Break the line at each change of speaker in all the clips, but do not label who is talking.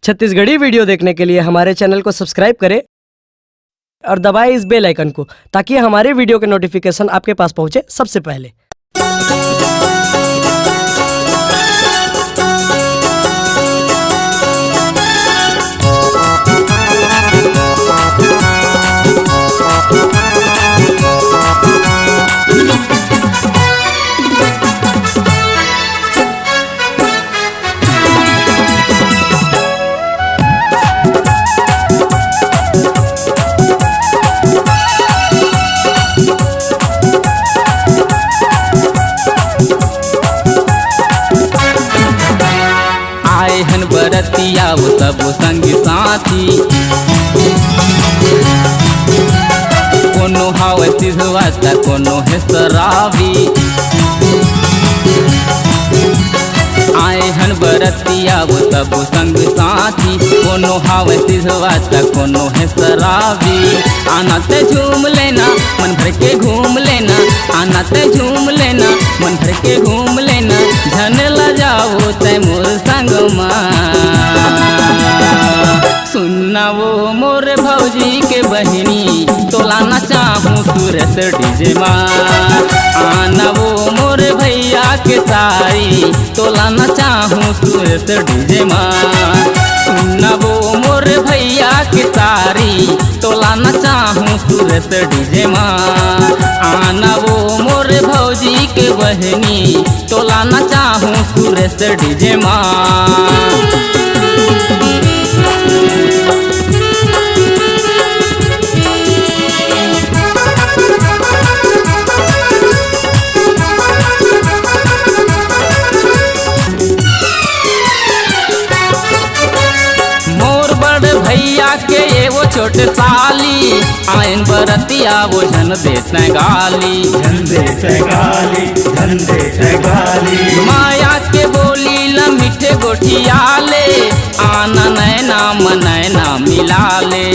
Chhattisgarhi video देखने के लिए हमारे चैनल को सब्सक्राइब करें और दबाएं इस बेल आइकन को ताकि हमारे वीडियो के नोटिफिकेशन आपके पास पहुंचे सबसे पहले।
बरतिया वो सब संगी साथी कोनो हावे सिधवाता कोनो है शराबी आए हन बरतिया वो सब संग साथी कोनो हावे सिधवाता कोनो है शराबी आना ते झूम लेना मन भर के घूम लेना आना ते झूम लेना मन भर के घूम लेना झन ला जाओ ते मोर संग सुनना वो मोर भौजी के बहिनी तोला न चाहूँ सूरत डीजे आना वो मोर भैया के सारी तोला न चाहूँ सूरत डीजे सुनना वो मोर भैया के सारी तोला न चाहूँ सूरत डीजे आना वो मोर भौजी के बहिनी तोला न चाहूँ सूरत डीजे भैया के ये वो छोटे साली आयन बरतिया वो झन देते गाली माया के बोली ल मीठे गोठिया ले आना नैना मनैना मिला ले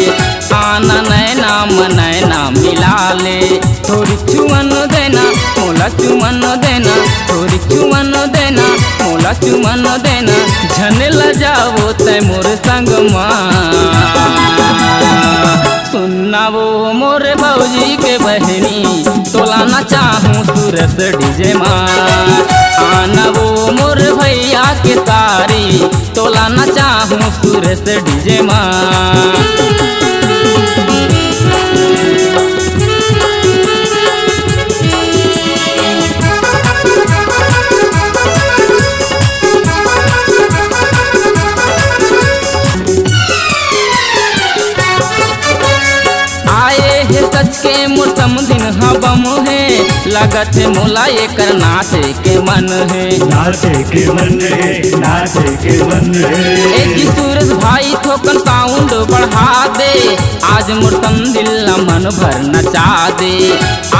आना नैना मनैना मिला ले थोड़ी चुमन देना मोला चुमन देना थोड़ी चुमन देना मोला चुमन देना झन ल जाओ ते मोर संग सुनना वो मोर भौजी के बहनी तोला न चाहूँ सूरत डीजे आना वो मोर भैया के तारी तोला न चाहूँ सूरत डीजे के मोसम दिन हबम है लगत मोला एकर नाचे के मन है
नाचे के मन है नाचे के मन है
एक सूरज भाई थोकन साउंड बढ़ा दे आज मोसम दिल मन भर नचा दे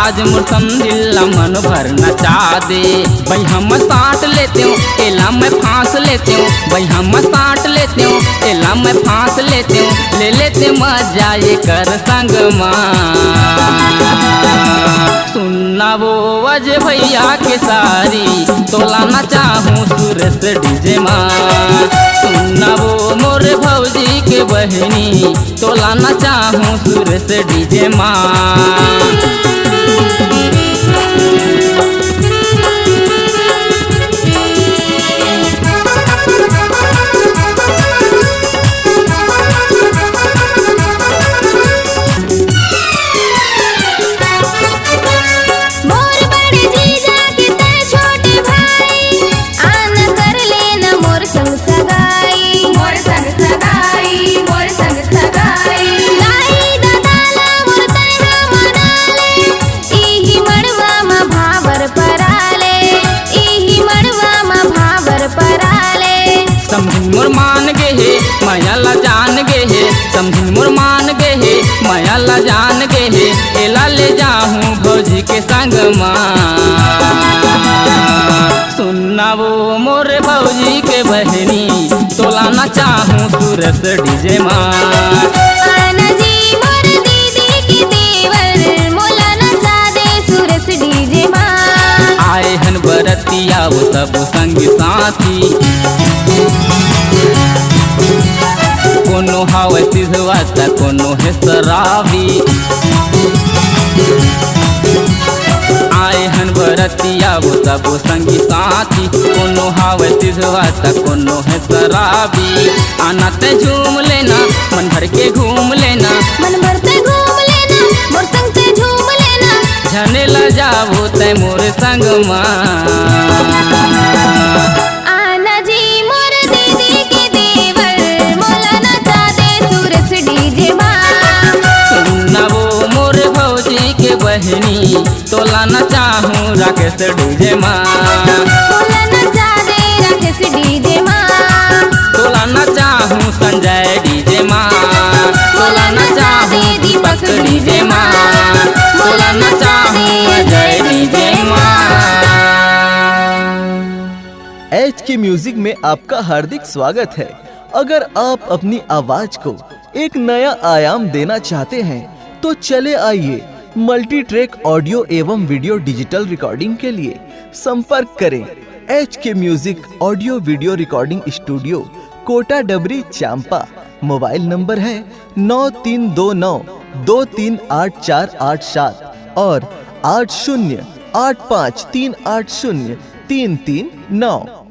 आज मोसम दिल मन भर नचा दे भाई हम साट लेते हूँ एला मैं फांस लेते हूँ भाई हम साट लेते हूँ एला मैं फांस लेते हूँ ले लेते मजा ये कर संग सुनना वो वज भैया के सारी तोला न चाहूँ सूरत डीजे सुनना वो मोर भौजी के बहनी तोला न चाहूँ सूरत डीजे मोर मान गे हे माया ला जान गे हे समझी मोर मान गे हे माया ला जान गे हे एला ले जाहूँ भौजी के संग सुनना वो मोर भौजी के बहनी तोला न चाहूँ सूरत डीजे आए हन बरतिया वो सब संग साथी कोनो हावे सिधवा त कोनो है शराबी। आए हन बरतिया वो सब संगी साथी, कोनो हावे सिधवा त कोनो है शराबी। आना ते झूम लेना मन भर के घूम लेना,
मन भर ते घूम लेना मोर संग ते झूम लेना।
झने ल जाबो ते मोर संग
आना जी मोर दीदी के देवर, मोला नचा दे सूरज डीजे माँ।
सुनना वो मोर भौजी के बहनी, तोला न चाहूँ राकेश डीजे माँ।
मोला नचा दे राकेश डीजे माँ,
तोला न चाहूँ संजय डीजे माँ। तोला न चाहूँ दीपक डीजे माँ। तोला न चाहूँ अजय डीजे माँ।
HK म्यूजिक में आपका हार्दिक स्वागत है। अगर आप अपनी आवाज को एक नया आयाम देना चाहते हैं तो चले आइए मल्टी ट्रैक ऑडियो एवं वीडियो डिजिटल रिकॉर्डिंग के लिए संपर्क करें HK music audio video recording studio, Kota Dabri, Champa. Mobile number है 9329 238487 और 8085380339।